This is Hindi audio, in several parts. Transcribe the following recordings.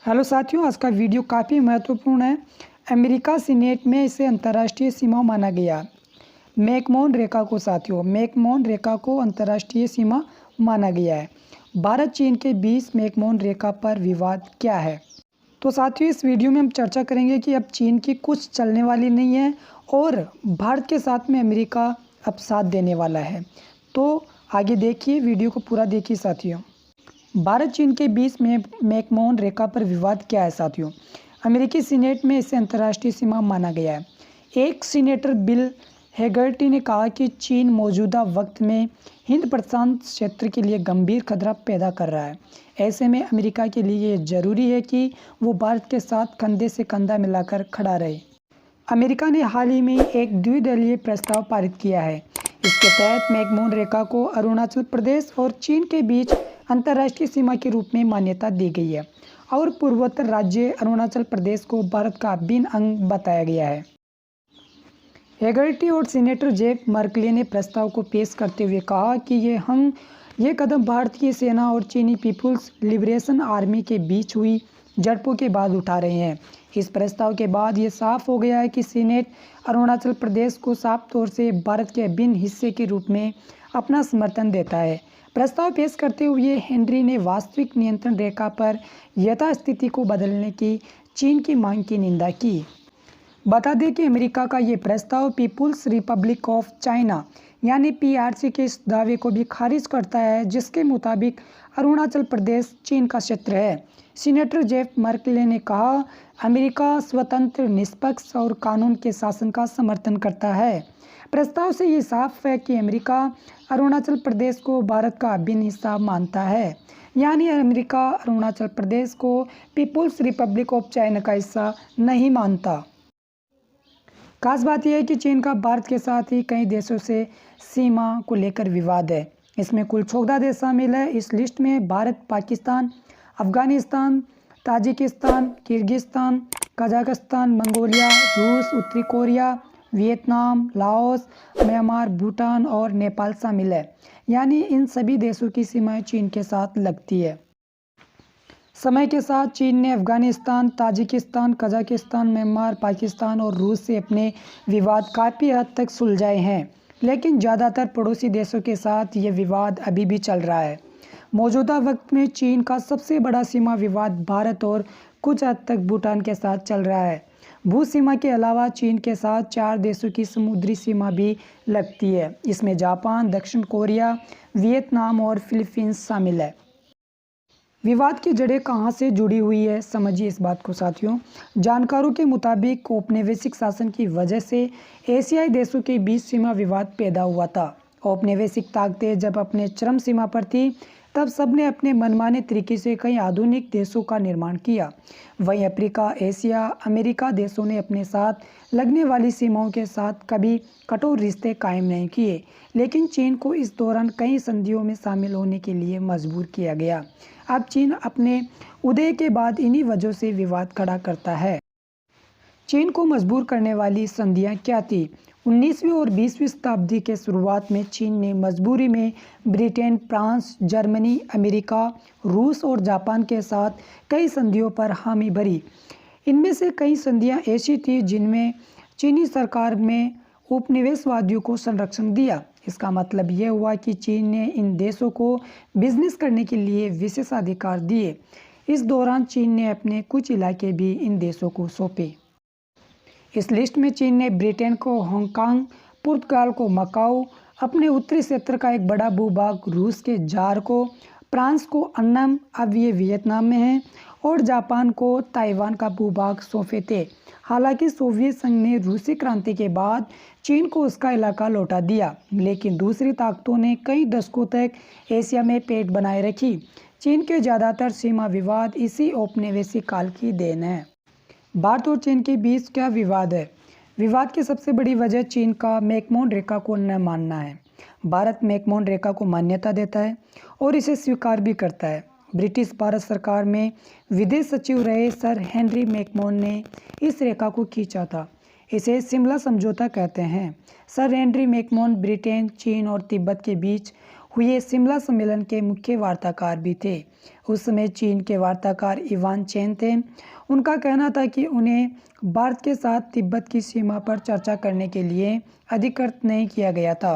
हेलो साथियों, आज का वीडियो काफ़ी महत्वपूर्ण है। अमेरिका सीनेट में इसे अंतर्राष्ट्रीय सीमा माना गया। मैकमोहन रेखा को मैकमोहन रेखा को अंतर्राष्ट्रीय सीमा माना गया है। भारत चीन के बीच मैकमोहन रेखा पर विवाद क्या है? तो साथियों, इस वीडियो में हम चर्चा करेंगे कि अब चीन की कुछ चलने वाली नहीं है और भारत के साथ में अमेरिका अब साथ देने वाला है। तो आगे देखिए, वीडियो को पूरा देखिए साथियों। भारत चीन के बीच में मैकमोहन रेखा पर विवाद क्या है साथियों? अमेरिकी सीनेट में इसे अंतर्राष्ट्रीय सीमा माना गया है। एक सीनेटर बिल हेगर्टी ने कहा कि चीन मौजूदा वक्त में हिंद प्रशांत क्षेत्र के लिए गंभीर खतरा पैदा कर रहा है। ऐसे में अमेरिका के लिए ये जरूरी है कि वो भारत के साथ कंधे से कंधा मिलाकर खड़ा रहे। अमेरिका ने हाल ही में एक द्विदलीय प्रस्ताव पारित किया है। इसके तहत मैकमोहन रेखा को अरुणाचल प्रदेश और चीन के बीच अंतर्राष्ट्रीय सीमा के रूप में मान्यता दी गई है और पूर्वोत्तर राज्य अरुणाचल प्रदेश को भारत का अभिन्न अंग बताया गया है। हेगर्टी और सीनेटर जेफ मर्कले ने प्रस्ताव को पेश करते हुए कहा कि ये कदम भारतीय सेना और चीनी पीपुल्स लिबरेशन आर्मी के बीच हुई झड़पों के बाद उठा रहे हैं। इस प्रस्ताव के बाद ये साफ हो गया है कि सीनेट अरुणाचल प्रदेश को साफ तौर से भारत के अभिन्न हिस्से के रूप में अपना समर्थन देता है। प्रस्ताव पेश करते हुए हेनरी ने वास्तविक नियंत्रण रेखा पर यथास्थिति को बदलने की चीन की मांग की निंदा की। बता दें कि अमेरिका का ये प्रस्ताव पीपुल्स रिपब्लिक ऑफ चाइना यानी पीआरसी के इस दावे को भी खारिज करता है, जिसके मुताबिक अरुणाचल प्रदेश चीन का क्षेत्र है। सीनेटर जेफ मर्कले ने कहा, अमेरिका स्वतंत्र, निष्पक्ष और कानून के शासन का समर्थन करता है। प्रस्ताव से ये साफ है कि अमेरिका अरुणाचल प्रदेश को भारत का अभिन्न हिस्सा मानता है, यानी अमेरिका अरुणाचल प्रदेश को पीपुल्स रिपब्लिक ऑफ चाइना का हिस्सा नहीं मानता। खास बात यह है कि चीन का भारत के साथ ही कई देशों से सीमा को लेकर विवाद है। इसमें कुल 14 देश शामिल है। इस लिस्ट में Bharat, Pakistan, Afghanistan, Tajikistan, Kyrgyzstan, Kazakhstan, Mongolia, रूस, उत्तरी Korea, Vietnam, Laos, Myanmar, Bhutan और नेपाल शामिल है। यानी इन सभी देशों की सीमाएं चीन के साथ लगती है। समय के साथ चीन ने Afghanistan, Tajikistan, Kazakhstan, Myanmar, Pakistan और रूस से अपने विवाद काफ़ी हद तक सुलझाए हैं, लेकिन ज़्यादातर पड़ोसी देशों के साथ ये विवाद अभी भी चल रहा है। मौजूदा वक्त में चीन का सबसे बड़ा सीमा विवाद भारत और कुछ हद तक भूटान के साथ चल रहा है। भू सीमा के अलावा चीन के साथ 4 देशों की समुद्री सीमा भी लगती है। इसमें जापान, दक्षिण कोरिया, वियतनाम और फिलीपींस शामिल है। विवाद की जड़ें कहां से जुड़ी हुई है, समझिए इस बात को साथियों। जानकारों के मुताबिक औपनिवेशिक शासन की वजह से एशियाई देशों के बीच सीमा विवाद पैदा हुआ था। औपनिवेशिक ताकतें जब अपने चरम सीमा पर थी, तब सबने अपने मनमाने तरीके से कई आधुनिक देशों का निर्माण किया। वहीं अफ्रीका, एशिया, अमेरिका देशों ने अपने साथ लगने वाली सीमाओं के साथ कभी कठोर रिश्ते कायम नहीं किए, लेकिन चीन को इस दौरान कई संधियों में शामिल होने के लिए मजबूर किया गया। अब चीन अपने उदय के बाद इन्हीं वजहों से विवाद खड़ा करता है। चीन को मजबूर करने वाली संधियां क्या थी? 19वीं और 20वीं शताब्दी के शुरुआत में चीन ने मजबूरी में ब्रिटेन, फ्रांस, जर्मनी, अमेरिका, रूस और जापान के साथ कई संधियों पर हामी भरी। इनमें से कई संधियां ऐसी थी जिनमें चीनी सरकार में उपनिवेशवादियों को संरक्षण दिया। इसका मतलब यह हुआ कि चीन ने इन देशों को बिजनेस करने के लिए विशेषाधिकार दिए। इस दौरान चीन ने अपने कुछ इलाके भी इन देशों को सौंपे। इस लिस्ट में चीन ने ब्रिटेन को हांगकांग, पुर्तगाल को मकाऊ, अपने उत्तरी क्षेत्र का एक बड़ा भूभाग रूस के जार को, फ्रांस को अन्नम, अब ये वियतनाम में है, और जापान को ताइवान का भूभाग सौंपे थे। हालांकि सोवियत संघ ने रूसी क्रांति के बाद चीन को उसका इलाका लौटा दिया, लेकिन दूसरी ताकतों ने कई दशकों तक एशिया में पेट बनाए रखी। चीन के ज़्यादातर सीमा विवाद इसी औपनिवेशिक काल की देन है। भारत और चीन के बीच क्या विवाद है? विवाद की सबसे बड़ी वजह चीन का मैकमोहन रेखा को न मानना है। भारत मैकमोहन रेखा को मान्यता देता है और इसे स्वीकार भी करता है। ब्रिटिश भारत सरकार में विदेश सचिव रहे सर हेनरी मैकमोहन ने इस रेखा को खींचा था। इसे शिमला समझौता कहते हैं। सर हेनरी मैकमोहन ब्रिटेन, चीन और तिब्बत के बीच हुए शिमला सम्मेलन के मुख्य वार्ताकार भी थे। उस समय चीन के वार्ताकार इवान चेन थे। उनका कहना था कि उन्हें भारत के साथ तिब्बत की सीमा पर चर्चा करने के लिए अधिकृत नहीं किया गया था।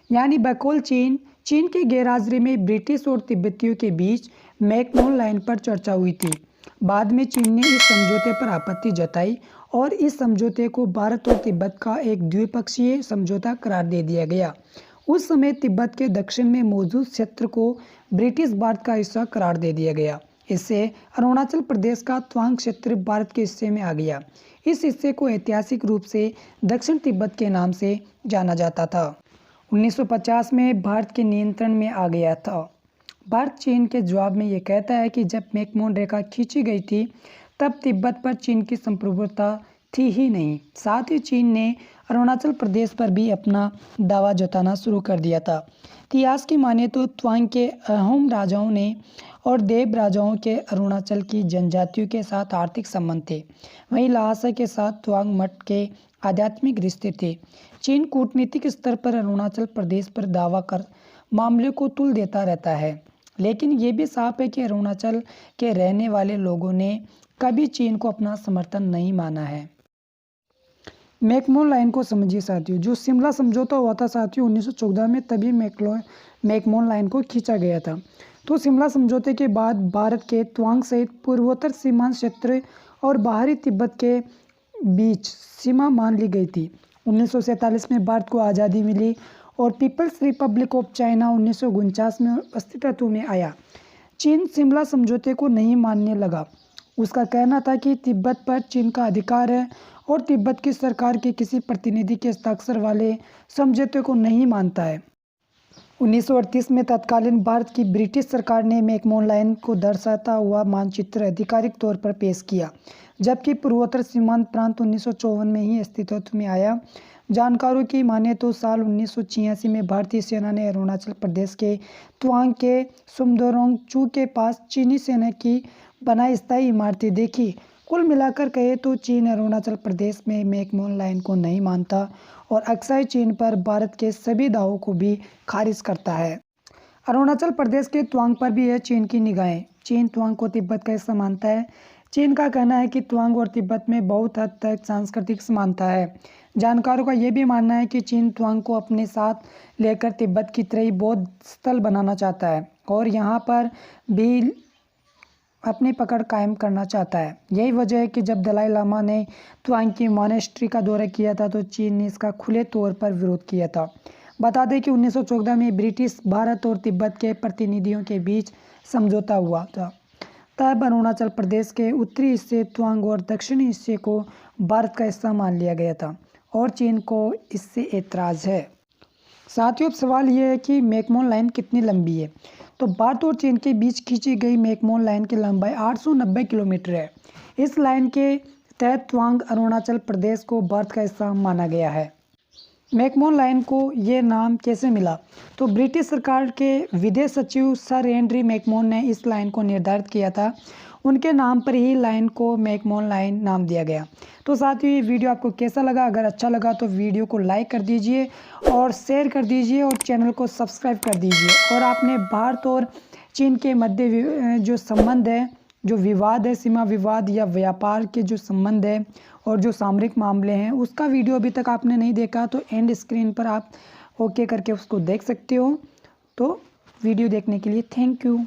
यानी बकौल चीन के गैरहाजिरी में ब्रिटिश और तिब्बतियों के बीच मैकमोहन लाइन पर चर्चा हुई थी। बाद में चीन ने इस समझौते पर आपत्ति जताई और इस समझौते को भारत और तिब्बत का एक द्विपक्षीय समझौता करार दे दिया गया। उस समय तिब्बत के दक्षिण में मौजूद क्षेत्र को ब्रिटिश भारत का हिस्सा करार दे दिया गया। इससे अरुणाचल प्रदेश का तवांग क्षेत्र भारत के हिस्से में आ गया। इस हिस्से को ऐतिहासिक रूप से दक्षिण तिब्बत के नाम से जाना जाता था। 1950 में भारत के नियंत्रण में आ गया था। भारत चीन के जवाब में ये कहता है कि जब मैकमोहन रेखा खींची गई थी तब तिब्बत पर चीन की संप्रभुता थी ही नहीं। साथ ही चीन ने अरुणाचल प्रदेश पर भी अपना दावा जताना शुरू कर दिया था। इतिहास की माने तो तवांग के अहोम राजाओं ने और देव राजाओं के अरुणाचल की जनजातियों के साथ आर्थिक संबंध थे। वहीं ल्हासा के साथ तवांग मठ के आध्यात्मिक रिश्ते थे। चीन कूटनीतिक स्तर पर अरुणाचल प्रदेश पर दावा कर मामले को तुल देता रहता है, लेकिन ये भी साफ है कि अरुणाचल के रहने वाले लोगों ने कभी चीन को अपना समर्थन नहीं माना है। मैकमोहन लाइन को समझिए साथियों। जो शिमला समझौता हुआ था साथियों 1914 में, तभी मैकमोहन लाइन को खींचा गया था। तो शिमला समझौते के बाद भारत के तवांग सहित पूर्वोत्तर सीमांत क्षेत्र और बाहरी तिब्बत के बीच सीमा मान ली गई थी। 1947 में भारत को आज़ादी मिली और पीपल्स रिपब्लिक ऑफ चाइना 1949 में अस्तित्व में आया। चीन शिमला समझौते को नहीं मानने लगा। उसका कहना था कि तिब्बत पर चीन का अधिकार है और तिब्बत की सरकार के किसी प्रतिनिधि के हस्ताक्षर वाले समझौते को नहीं मानता है। 1938 में तत्कालीन भारत की ब्रिटिश सरकार ने मैकमोहन लाइन को दर्शाता हुआ मानचित्र आधिकारिक तौर पर पेश किया, जबकि पूर्वोत्तर सीमांत प्रांत 1954 में ही अस्तित्व में आया। जानकारों की माने तो साल 1986 में भारतीय सेना ने अरुणाचल प्रदेश के तवांग के सुमदोरोंग चू के पास चीनी सेना की बनाई स्थायी इमारतें देखी। कुल मिलाकर कहे तो चीन अरुणाचल प्रदेश में मैकमोहन लाइन को नहीं मानता और अक्सर चीन पर भारत के सभी दावों को भी खारिज करता है। अरुणाचल प्रदेश के तवांग पर भी है चीन की निगाहें। चीन तवांग को तिब्बत का हिस्सा मानता है। चीन का कहना है कि तवांग और तिब्बत में बहुत हद तक सांस्कृतिक समानता है। जानकारों का यह भी मानना है कि चीन तवांग को अपने साथ लेकर तिब्बत की तरह बौद्ध स्थल बनाना चाहता है और यहाँ पर भी अपनी पकड़ कायम करना चाहता है। यही वजह है कि जब दलाई लामा ने तवांग की मॉनेस्ट्री का दौरा किया था तो चीन ने इसका खुले तौर पर विरोध किया था। बता दें कि 1914 में ब्रिटिश भारत और तिब्बत के प्रतिनिधियों के बीच समझौता हुआ था। तब अरुणाचल प्रदेश के उत्तरी हिस्से तवांग और दक्षिणी हिस्से को भारत का हिस्सा मान लिया गया था और चीन को इससे एतराज़ है। साथियों, अब सवाल ये है कि मैकमोहन लाइन कितनी लंबी है। तो भारत और चीन के बीच खींची गई मैकमोहन लाइन की लंबाई 890 किलोमीटर है। इस लाइन के तहत तवांग अरुणाचल प्रदेश को भारत का हिस्सा माना गया है। मैकमोहन लाइन को ये नाम कैसे मिला? तो ब्रिटिश सरकार के विदेश सचिव सर हेनरी मैकमोहन ने इस लाइन को निर्धारित किया था। उनके नाम पर ही लाइन को मैकमोहन लाइन नाम दिया गया। तो साथियों, ये वीडियो आपको कैसा लगा? अगर अच्छा लगा तो वीडियो को लाइक कर दीजिए और शेयर कर दीजिए और चैनल को सब्सक्राइब कर दीजिए। और आपने भारत और चीन के मध्य जो संबंध है, जो विवाद है, सीमा विवाद या व्यापार के जो संबंध है और जो सामरिक मामले हैं, उसका वीडियो अभी तक आपने नहीं देखा तो एंड स्क्रीन पर आप ओके करके उसको देख सकते हो। तो वीडियो देखने के लिए थैंक यू।